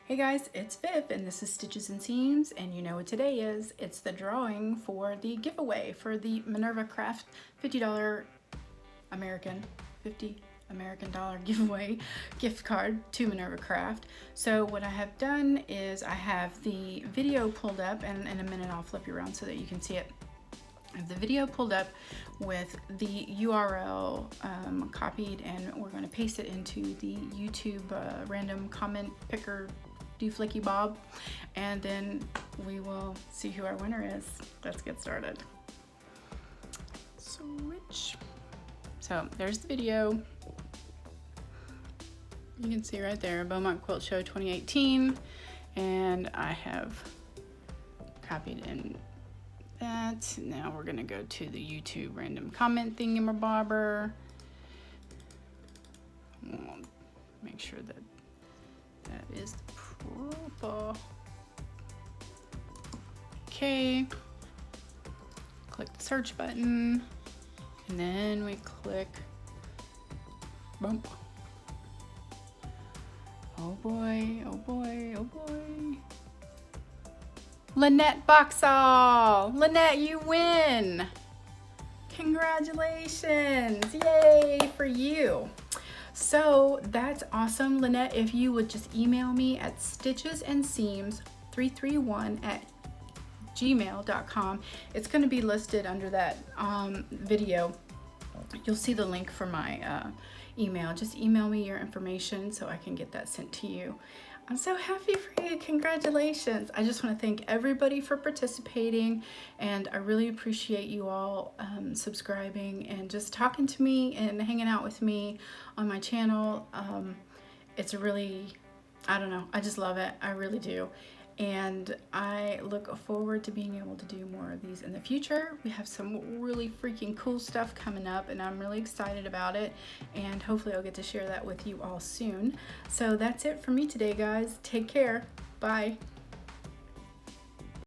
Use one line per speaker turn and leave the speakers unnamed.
Hey guys, it's Viv and this is Stitches and Seams, and you know what today is. It's the drawing for the giveaway for the Minerva Craft $50 American dollar giveaway gift card to Minerva Craft. So what I have done is I have the video pulled up, and in a minute I'll flip you around so that you can see it. I have the video pulled up with the URL copied, and we're going to paste it into the YouTube random comment picker dooflicky bob, and then we will see who our winner is. Let's get started. Switch. So there's the video. You can see right there, Beaumont Quilt Show 2018, and I have copied in that. Now we're gonna go to the YouTube random comment thingamabobber. We'll make sure that that is the proper. Okay, click the search button, and then we click bump. Oh boy, oh boy, oh boy. Lynette Boxall! Lynette, you win! Congratulations! Yay for you! So that's awesome, Lynette. If you would just email me at stitchesandseams331@gmail.com. It's going to be listed under that video. You'll see the link for my email. Just email me your information so I can get that sent to you. I'm so happy for you. Congratulations. I just want to thank everybody for participating, and I really appreciate you all subscribing and just talking to me and hanging out with me on my channel. It's really, I don't know, I just love it. I really do. And I look forward to being able to do more of these in the future. We have some really freaking cool stuff coming up, and I'm really excited about it, and hopefully I'll get to share that with you all soon. So that's it for me today, guys. Take care. Bye.